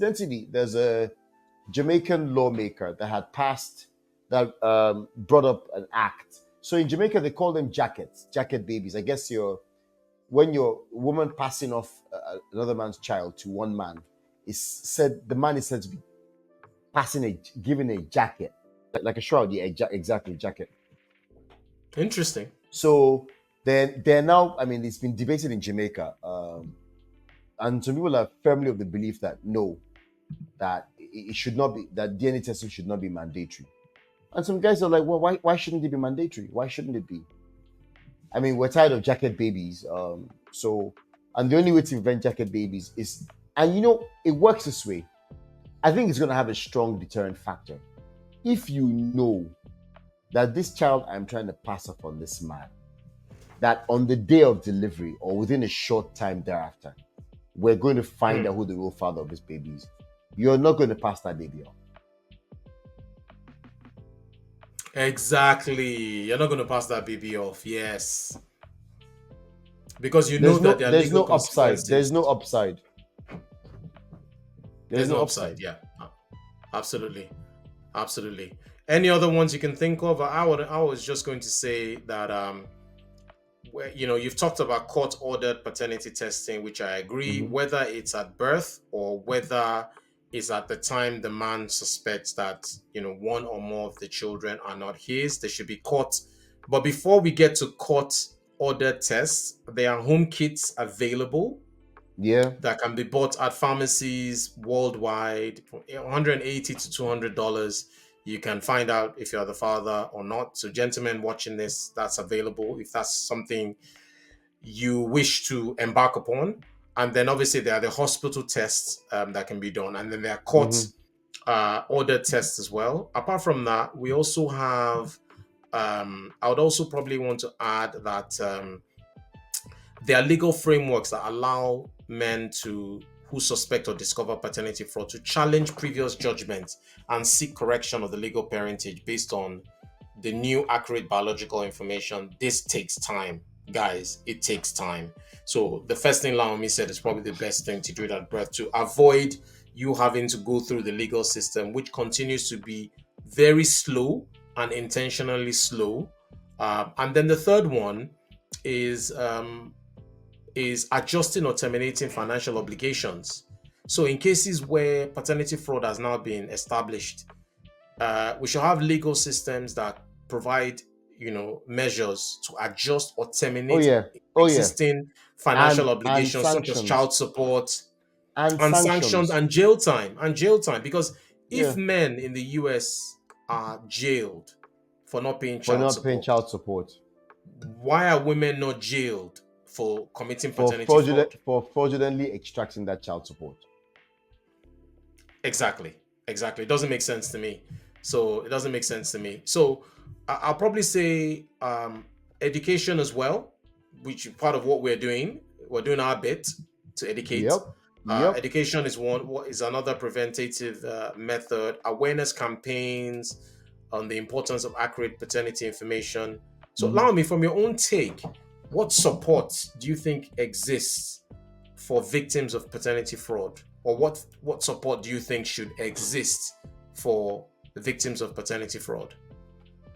Incidentally, there's a Jamaican lawmaker that had passed that brought up an act. So in Jamaica, they call them jacket babies. I guess when your woman passing off another man's child to one man, is said the man is said to be giving a jacket, like a shroud. Yeah, exactly, jacket. Interesting. So they're now. I mean, it's been debated in Jamaica, and some people are firmly of the belief that no, that it should not be, that DNA testing should not be mandatory. And some guys are like, well, why shouldn't it be mandatory? Why shouldn't it be? I mean, we're tired of jacket babies. And the only way to prevent jacket babies is, and it works this way. I think it's going to have a strong deterrent factor. If you know that this child I'm trying to pass off on this man, that on the day of delivery or within a short time thereafter, we're going to find out who the real father of this baby is, you're not going to pass that baby off. Exactly. You're not going to pass that baby off. Yes. Because you know that there are there's legal no upside. consequences. There's no upside. There's no upside. Yeah. Absolutely. Absolutely. Any other ones you can think of? I was just going to say that you've talked about court-ordered paternity testing, which I agree. Mm-hmm. Whether it's at birth or whether it's at the time the man suspects that one or more of the children are not his, they should be court. But before we get to court-ordered tests, there are home kits available. Yeah. That can be bought at pharmacies worldwide from $180 to $200. You can find out if you're the father or not. So, gentlemen watching this, that's available if that's something you wish to embark upon. And then, obviously, there are the hospital tests that can be done, and then there are court ordered tests as well. Apart from that, we also have. I would also probably want to add that there are legal frameworks that allow men who suspect or discover paternity fraud to challenge previous judgments and seek correction of the legal parentage based on the new accurate biological information. This takes time, guys. It takes time. So the first thing Laomi said is probably the best thing to do it at birth, to avoid you having to go through the legal system, which continues to be very slow and intentionally slow. And then the third one is adjusting or terminating financial obligations. So in cases where paternity fraud has now been established, we should have legal systems that provide, measures to adjust or terminate existing financial obligations, such as child support and sanctions and jail time. Because if men in the US are jailed for not paying child support, why are women not jailed for committing paternity fraud? For fraudulently extracting that child support? Exactly. It doesn't make sense to me. So I'll probably say education as well, which is part of what we're doing. We're doing our bit to educate. Education is another preventative method. Awareness campaigns on the importance of accurate paternity information. So allow me, from your own take, what support do you think exists for victims of paternity fraud? Or what support do you think should exist for the victims of paternity fraud?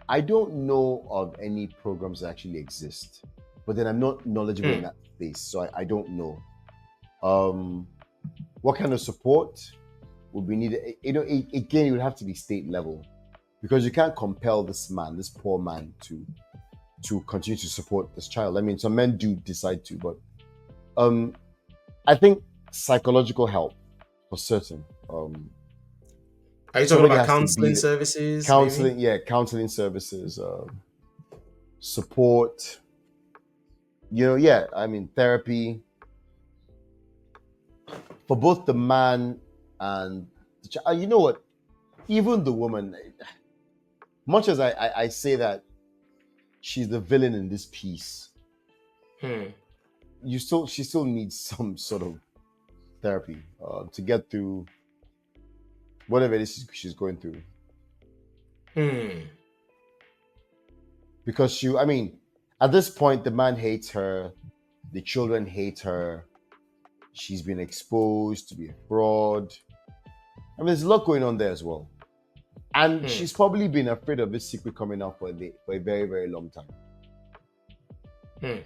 I don't know of any programs that actually exist, but then I'm not knowledgeable in that space, so I don't know. What kind of support would be needed? Again, it would have to be state level, because you can't compel this poor man, to continue to support this child. I mean, some men do decide to, but I think psychological help for certain. Are you talking about counseling services? Counseling, maybe? Yeah, counseling services, support. I mean, therapy for both the man and the child. You know what? Even the woman, much as I say that she's the villain in this piece, she still needs some sort of therapy to get through whatever it is she's going through. Because at this point, the man hates her, the children hate her, she's been exposed to be a fraud. I mean, there's a lot going on there as well. And Hmm. she's probably been afraid of this secret coming out for a very, very long time. Hmm.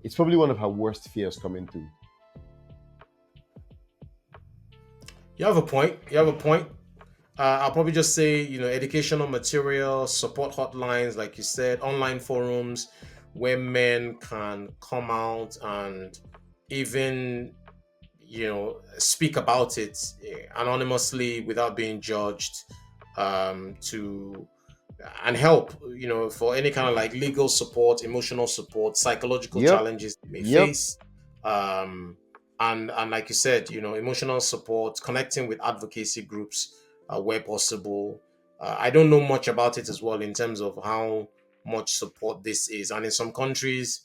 It's probably one of her worst fears coming through. You have a point. You have a point. I'll probably just say, educational material, support hotlines, like you said, online forums where men can come out and even, speak about it anonymously without being judged, to and help, for any kind of like legal support, emotional support, psychological Yep. challenges they may Yep. face. Um, and like you said, emotional support, connecting with advocacy groups where possible. I don't know much about it as well in terms of how much support this is, and in some countries,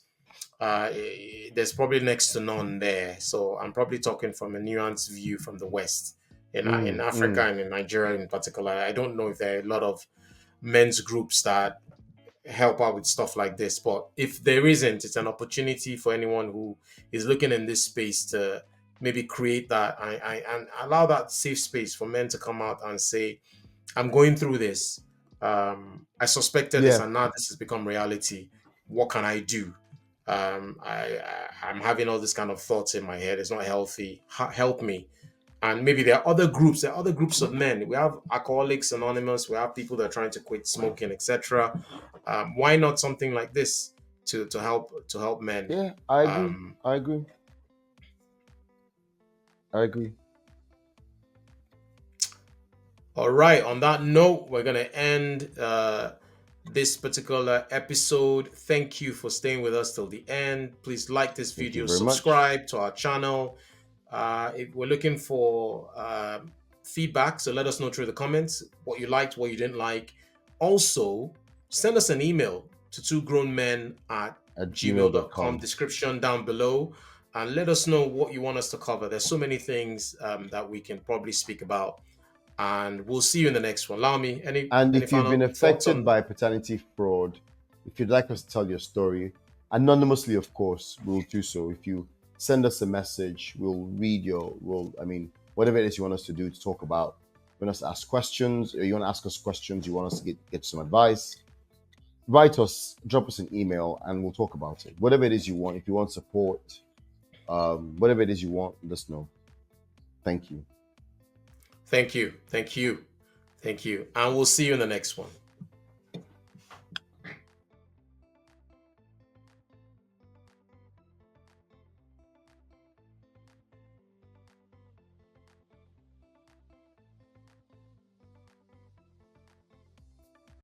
there's probably next to none there. So I'm probably talking from a nuanced view from the West. In Mm, Africa mm. and in Nigeria in particular, I don't know if there are a lot of men's groups that help out with stuff like this. But if there isn't, it's an opportunity for anyone who is looking in this space to maybe create that and allow that safe space for men to come out and say, I'm going through this. I suspected this Yeah. and now this has become reality. What can I do? I'm having all this kind of thoughts in my head. It's not healthy. Help me. And maybe there are other groups. There are other groups of men. We have Alcoholics Anonymous. We have people that are trying to quit smoking, etc. Why not something like this to help men? Yeah. I agree. Um, I agree. I agree. all right. On that note, we're gonna end this particular episode. Thank you for staying with us till the end. Please like this Thank you video, very much. subscribe to our channel. If we're looking for feedback, so let us know through the comments what you liked, what you didn't like. Also, send us an email to twogrownmen at At gmail.com, gmail.com. description down below, and let us know what you want us to cover. There's so many things that we can probably speak about, and we'll see you in the next one. Allow me, any And any if you've been final thoughts affected on? by paternity fraud, if you'd like us to tell your story, anonymously, of course, we'll do so. If you send us a message, I mean, whatever it is you want us to do to talk about, you want us to ask questions, or you want to ask us questions, you want us to get some advice, write us, drop us an email, and we'll talk about it. Whatever it is you want, if you want support, whatever it is you want, let us know. Thank you. Thank you, thank you, thank you, and we'll see you in the next one.